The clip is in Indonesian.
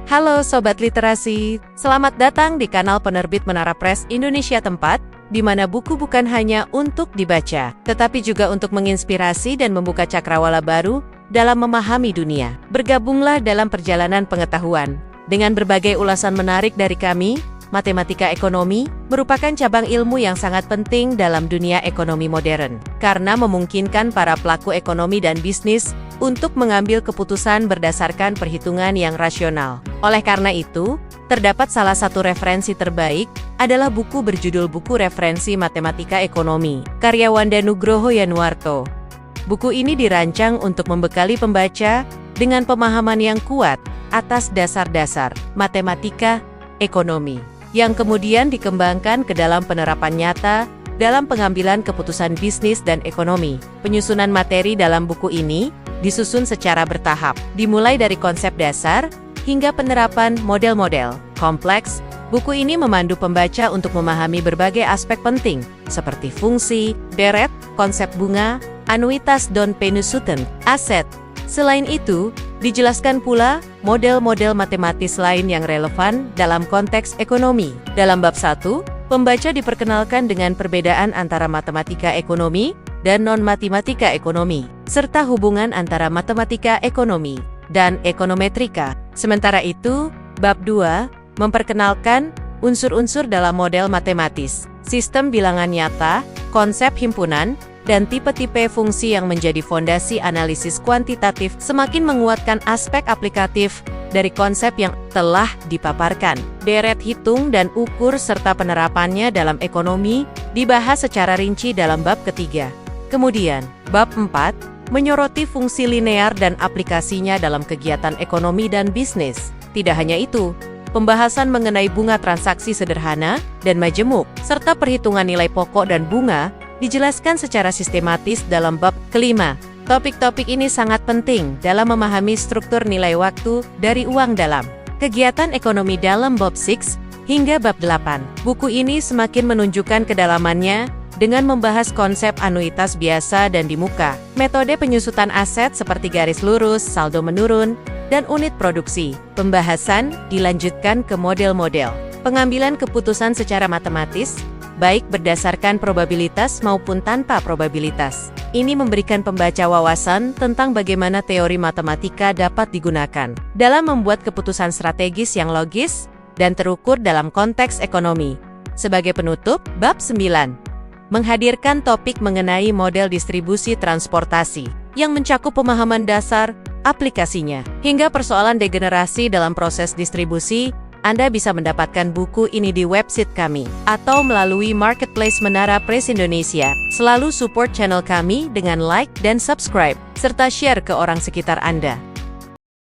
Halo Sobat Literasi, selamat datang di kanal penerbit Menara Press Indonesia, tempat di mana buku bukan hanya untuk dibaca, tetapi juga untuk menginspirasi dan membuka cakrawala baru dalam memahami dunia. Bergabunglah dalam perjalanan pengetahuan. Dengan berbagai ulasan menarik dari kami, matematika ekonomi merupakan cabang ilmu yang sangat penting dalam dunia ekonomi modern, karena memungkinkan para pelaku ekonomi dan bisnis untuk mengambil keputusan berdasarkan perhitungan yang rasional. Oleh karena itu, terdapat salah satu referensi terbaik adalah buku berjudul Buku Referensi Matematika Ekonomi, karya Wanda Nugroho Yanuarto. Buku ini dirancang untuk membekali pembaca dengan pemahaman yang kuat atas dasar-dasar matematika ekonomi, yang kemudian dikembangkan ke dalam penerapan nyata dalam pengambilan keputusan bisnis dan ekonomi. Penyusunan materi dalam buku ini disusun secara bertahap, dimulai dari konsep dasar hingga penerapan model-model kompleks. Buku ini memandu pembaca untuk memahami berbagai aspek penting, seperti fungsi, deret, konsep bunga, anuitas dan penyusutan aset. Selain itu, dijelaskan pula model-model matematis lain yang relevan dalam konteks ekonomi. Dalam bab 1, pembaca diperkenalkan dengan perbedaan antara matematika ekonomi dan non-matematika ekonomi, serta hubungan antara matematika ekonomi dan ekonometrika. Sementara itu, bab 2 memperkenalkan unsur-unsur dalam model matematis, sistem bilangan nyata, konsep himpunan, dan tipe-tipe fungsi yang menjadi fondasi analisis kuantitatif, semakin menguatkan aspek aplikatif dari konsep yang telah dipaparkan. Deret hitung dan ukur serta penerapannya dalam ekonomi dibahas secara rinci dalam bab ketiga. Kemudian, bab 4 menyoroti fungsi linear dan aplikasinya dalam kegiatan ekonomi dan bisnis. Tidak hanya itu, pembahasan mengenai bunga transaksi sederhana dan majemuk, serta perhitungan nilai pokok dan bunga, dijelaskan secara sistematis dalam bab kelima. Topik-topik ini sangat penting dalam memahami struktur nilai waktu dari uang dalam kegiatan ekonomi dalam bab 6 hingga bab 8. Buku ini semakin menunjukkan kedalamannya dengan membahas konsep anuitas biasa dan di muka, metode penyusutan aset seperti garis lurus, saldo menurun, dan unit produksi. Pembahasan dilanjutkan ke model-model pengambilan keputusan secara matematis, baik berdasarkan probabilitas maupun tanpa probabilitas. Ini memberikan pembaca wawasan tentang bagaimana teori matematika dapat digunakan dalam membuat keputusan strategis yang logis dan terukur dalam konteks ekonomi. Sebagai penutup, bab 9 menghadirkan topik mengenai model distribusi transportasi yang mencakup pemahaman dasar, aplikasinya, hingga persoalan degenerasi dalam proses distribusi. Anda bisa mendapatkan buku ini di website kami atau melalui marketplace Menara Press Indonesia. Selalu support channel kami dengan like dan subscribe, serta share ke orang sekitar Anda.